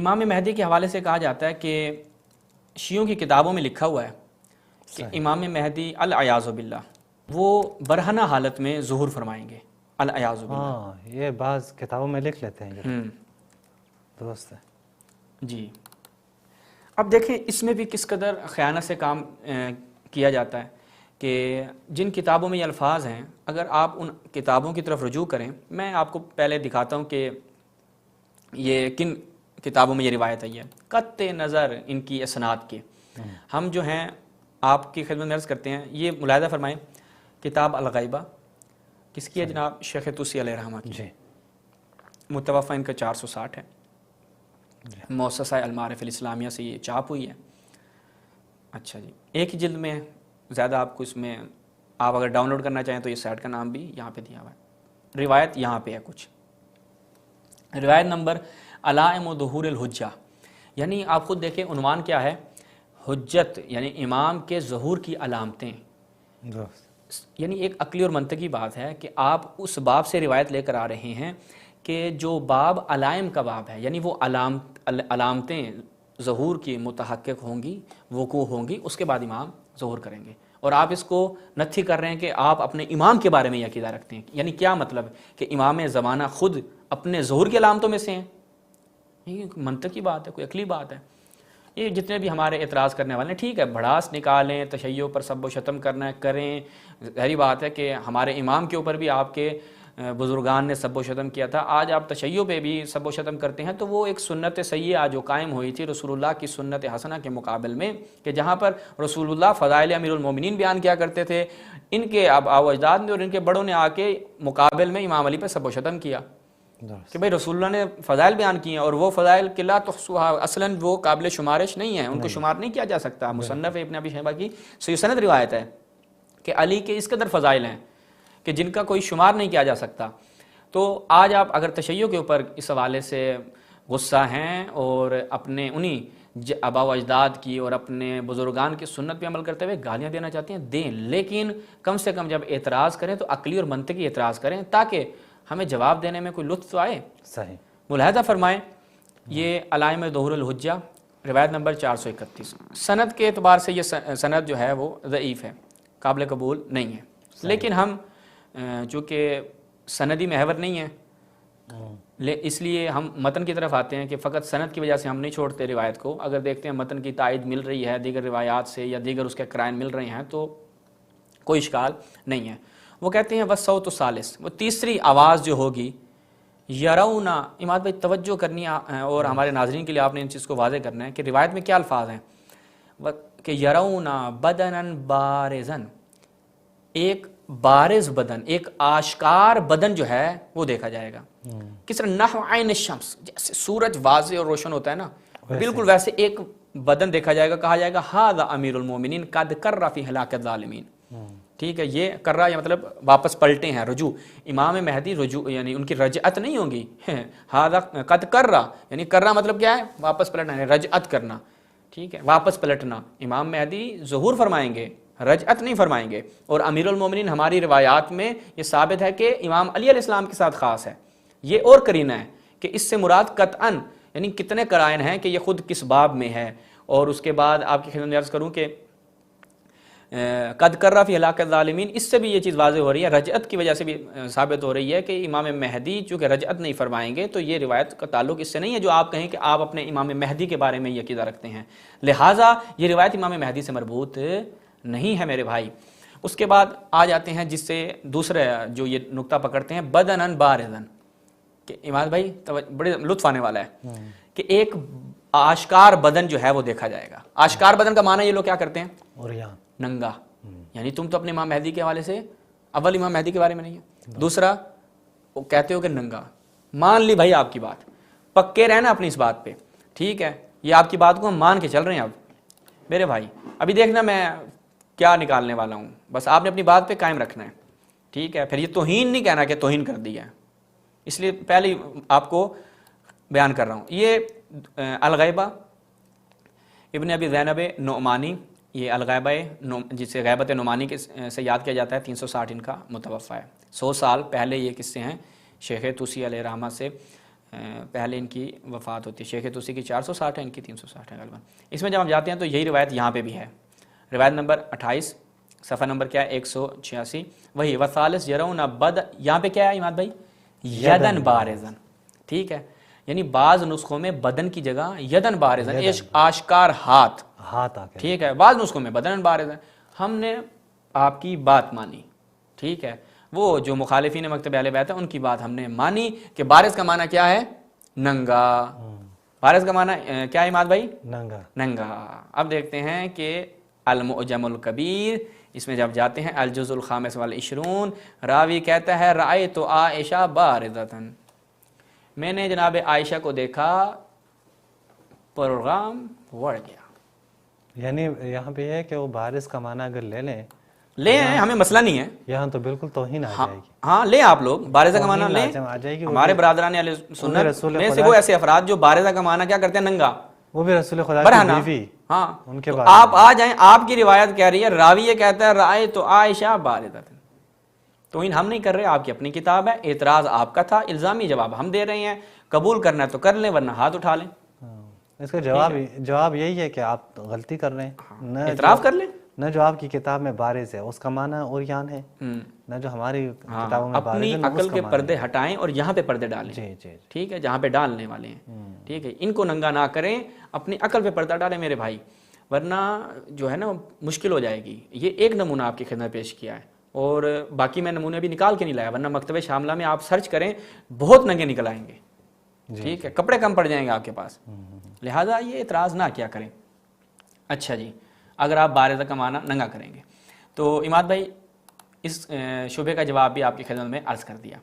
امام مہدی کے حوالے سے کہا جاتا ہے کہ شیعوں کی کتابوں میں لکھا ہوا ہے کہ امام مہدی العیاذ باللہ وہ برہنہ حالت میں ظہور فرمائیں گے، العیاذ باللہ۔ ہاں یہ بعض کتابوں میں لکھ لیتے ہیں یہ، درست ہے جی۔ اب دیکھیں اس میں بھی کس قدر خیانت سے کام کیا جاتا ہے کہ جن کتابوں میں یہ الفاظ ہیں، اگر آپ ان کتابوں کی طرف رجوع کریں، میں آپ کو پہلے دکھاتا ہوں کہ یہ کن کتابوں میں یہ روایت آئی ہے، قطع نظر ان کی اسناد کے۔ ہم جو ہیں آپ کی خدمت میں عرض کرتے ہیں، یہ ملاحظہ فرمائیں، کتاب الغیبہ کس کی ہے جناب؟ شیخ طوسی علیہ رحمہ کی، جی، متوفہ ان کا 460 ہے، مؤسسہ المعارف الاسلامیہ سے یہ چاپ ہوئی ہے۔ اچھا جی، ایک ہی جلد میں ہے، زیادہ آپ کو اس میں آپ اگر ڈاؤن لوڈ کرنا چاہیں تو یہ سائٹ کا نام بھی یہاں پہ دیا ہوا ہے۔ روایت یہاں پہ ہے کچھ، روایت نمبر علائم و ظہور الحجہ، یعنی آپ خود دیکھیں عنوان کیا ہے، حجت یعنی امام کے ظہور کی علامتیں، درست، یعنی ایک عقلی اور منطقی بات ہے کہ آپ اس باب سے روایت لے کر آ رہے ہیں کہ جو باب علائم کا باب ہے، یعنی وہ علامتیں ظہور کی متحقق ہوں گی، وقوع ہوں گی، اس کے بعد امام ظہور کریں گے، اور آپ اس کو نتھی کر رہے ہیں کہ آپ اپنے امام کے بارے میں یہ عقیدہ رکھتے ہیں۔ یعنی کیا مطلب کہ امام زمانہ خود اپنے ظہور کی علامتوں میں سے ہیں؟ یہ منطقی بات ہے، کوئی عقلی بات ہے؟ یہ جتنے بھی ہمارے اعتراض کرنے والے ہیں، ٹھیک ہے بھڑاس نکالیں، تشیع پر سب و شتم کرنا ہے کریں، ظاہری بات ہے کہ ہمارے امام کے اوپر بھی آپ کے بزرگان نے سب و شتم کیا تھا، آج آپ تشیع پہ بھی سب و شتم کرتے ہیں، تو وہ ایک سنت سیئہ جو قائم ہوئی تھی رسول اللہ کی سنت حسنہ کے مقابل میں، کہ جہاں پر رسول اللہ فضائل امیر المومنین بیان کیا کرتے تھے، ان کے آباء و اجداد نے اور ان کے بڑوں نے آ کے مقابل میں امام علی پہ سب و شتم کیا کہ بھئی رسول اللہ نے فضائل بیان کیے ہیں، اور وہ فضائل کہ لا تحصوها، اصلاً وہ قابل شمارش نہیں ہیں، ان کو شمار نہیں کیا جا سکتا۔ مصنف ابن ابی شیبہ کی صحیح سند روایت ہے کہ علی کے اس قدر فضائل ہیں کہ جن کا کوئی شمار نہیں کیا جا سکتا۔ تو آج آپ اگر تشیع کے اوپر اس حوالے سے غصہ ہیں اور اپنے انہی آباء و اجداد کی اور اپنے بزرگان کی سنت پہ عمل کرتے ہوئے گالیاں دینا چاہتے ہیں، دیں، لیکن کم سے کم جب اعتراض کریں تو عقلی اور منطقی اعتراض کریں تاکہ ہمیں جواب دینے میں کوئی لطف تو آئے۔ صحیح، ملاحظہ فرمائیں، یہ علائم ظہور الحجہ روایت نمبر 431، سند کے اعتبار سے یہ سند جو ہے وہ ضعیف ہے، قابل قبول نہیں ہے، لیکن ہم چونکہ سندی محور نہیں ہیں اس لیے ہم متن کی طرف آتے ہیں کہ فقط سند کی وجہ سے ہم نہیں چھوڑتے روایت کو، اگر دیکھتے ہیں متن کی تائید مل رہی ہے دیگر روایات سے یا دیگر اس کے قرائن مل رہے ہیں تو کوئی اشکال نہیں ہے۔ وہ کہتے ہیں والصوت الثالث، وہ تیسری آواز جو ہوگی، یرونا، اماد بھائی توجہ کرنی ہے اور ہمارے ناظرین کے لیے آپ نے ان چیز کو واضح کرنا ہے کہ روایت میں کیا الفاظ ہیں کہ یرونا بدنن بارزن، ایک بارز بدن، ایک آشکار بدن جو ہے وہ دیکھا جائے گا، کس طرح نحو عین الشمس، جیسے سورج واضح اور روشن ہوتا ہے نا، بالکل ویسے ایک بدن دیکھا جائے گا، کہا جائے گا ھذا امیر المومنین قد کر فی ہلاک الظالمین، ٹھیک ہے، یہ کر رہا ہے مطلب واپس پلٹے ہیں، رجوع، امام مہدی رجوع یعنی ان کی رجعت نہیں ہوگی، ھذا قد کر رہا یعنی کر رہا مطلب کیا ہے، واپس پلٹنا ہے، رجعت کرنا، ٹھیک ہے، واپس پلٹنا، امام مہدی ظہور فرمائیں گے، رجعت نہیں فرمائیں گے، اور امیر المومنین ہماری روایات میں یہ ثابت ہے کہ امام علی علیہ السلام کے ساتھ خاص ہے، یہ اور کرینہ ہے کہ اس سے مراد قطعاً یعنی کتنے قرائن ہیں کہ یہ خود کس باب میں ہے، اور اس کے بعد آپ کی خدمت میں عرض کروں کہ قد کر فی ہلاک الظالمین، اس سے بھی یہ چیز واضح ہو رہی ہے، رجعت کی وجہ سے بھی ثابت ہو رہی ہے کہ امام مہدی چونکہ رجعت نہیں فرمائیں گے تو یہ روایت کا تعلق اس سے نہیں ہے جو آپ کہیں کہ آپ اپنے امام مہدی کے بارے میں یہ عقیدہ رکھتے ہیں، لہٰذا یہ روایت امام مہدی سے مربوط نہیں ہے میرے بھائی۔ اس کے بعد آ جاتے ہیں جس سے دوسرے جو یہ نقطہ پکڑتے ہیں بدنن بارزن، کہ امام بھائی بڑے لطف آنے والا ہے کہ ایک آشکار بدن جو ہے وہ دیکھا جائے گا۔ آشکار بدن کا معنی یہ لوگ کیا کرتے ہیں، عریان، ننگا، یعنی تم تو اپنے امام مہدی کے حوالے سے اول امام مہدی کے بارے میں نہیں ہے، دوسرا وہ کہتے ہو کہ ننگا، مان لی بھائی آپ کی بات، پکے رہنا اپنی اس بات پہ، ٹھیک ہے، یہ آپ کی بات کو ہم مان کے چل رہے ہیں۔ اب میرے بھائی ابھی دیکھنا میں کیا نکالنے والا ہوں، بس آپ نے اپنی بات پہ قائم رکھنا ہے، ٹھیک ہے، پھر یہ توہین نہیں کہنا کہ توہین کر دیا ہے، اس لیے پہلے آپ کو بیان کر رہا ہوں۔ یہ الغیبہ ابن ابی زینب نعمانی، یہ الغیبہ جسے غیبت نعمانی کے سے یاد کیا جاتا ہے، 360 ان کا متوفہ ہے، 100 سال پہلے یہ قصے ہیں شیخ طوسی علیہ رحمہ سے پہلے ان کی وفات ہوتی ہے. شیخ توسی کی 460 ہے, ان کی 360 ہے غالباً. اس میں جب ہم جاتے ہیں تو یہی روایت یہاں پہ بھی ہے. روایت نمبر 28, صفحہ نمبر کیا ہے 186, وہی وثالث یرون بد, یہاں پہ کیا ہے عماد بھائی؟ یدن بارزن. ٹھیک ہے, یعنی بعض نسخوں میں بدن کی جگہ یدن بارزن, آشکار ہاتھ آ کے. ٹھیک ہے, بعض نسخوں میں بدن بارزن. ہم نے آپ کی بات مانی. ٹھیک ہے, وہ جو مخالفین مکتب اہل بیت ہے ان کی بات ہم نے مانی کہ بارز کا معنی کیا ہے؟ ننگا. بارز کا معنی کیا ہے عماد بھائی؟ ننگا. ننگا. اب دیکھتے ہیں کہ المعجم الکبیر, اس میں جب جاتے ہیں الجزء الخامس والعشرون, راوی کہتا ہے رأیت عائشہ بارزۃً, میں نے جناب عائشہ کو دیکھا, پروگرام بڑھ گیا. یعنی یہاں پہ یہ ہے کہ وہ بارز کا معنی اگر لے آئیں, ہمیں مسئلہ نہیں ہے یہاں تو بالکل توہین آ جائے گی. ہاں لیں آپ لوگ, بارزہ کا معنی لیں. آ جائے گی. ہمارے برادران اہل سنت میں سے وہ ایسے افراد جو بارزہ کا معنی کیا کرتے ہیں؟ ننگا. وہ بھی رسول خدا برہنہ. کی بیوی. ہاں, ان کے تو بارے آپ آ جائیں, آپ کی روایت کہہ رہی ہے, راوی یہ کہتا ہے رأیت عائشہ بارزۃً. توہین ہم نہیں کر رہے, آپ کی اپنی کتاب ہے, اعتراض آپ کا تھا, الزامی جواب ہم دے رہے ہیں. قبول کرنا ہے تو کر لیں, ورنہ ہاتھ اٹھا لیں. اس کا جواب یہی ہے کہ آپ غلطی کر رہے ہیں. اعتراف کر لیں. نہ جو آپ کی کتاب میں بارز ہے اس کا معنی اوریان ہے, نہ جو ہماری کتابوں میں بارز ہے اپنی عقل کے پردے ہٹائیں اور یہاں پہ پردے ڈالیں. جی جی. ٹھیک ہے, جہاں پہ ڈالنے والے ہیں. ٹھیک ہے, ان کو ننگا نہ کریں, اپنی عقل پہ پردہ ڈالیں میرے بھائی, ورنہ جو ہے نا مشکل ہو جائے گی. یہ ایک نمونہ آپ کی خدمت پیش کیا ہے, اور باقی میں نمونے بھی نکال کے نہیں لایا, ورنہ مکتبہ شاملہ میں آپ سرچ کریں بہت ننگے نکل آئیں گے. ٹھیک ہے, کپڑے کم پڑ جائیں گے آپ کے پاس, لہٰذا یہ اعتراض نہ کیا کریں. اچھا جی, اگر آپ بارزہ کا معنی ننگا کریں گے تو عماد بھائی اس شبہ کا جواب بھی آپ کی خدمت میں عرض کر دیا.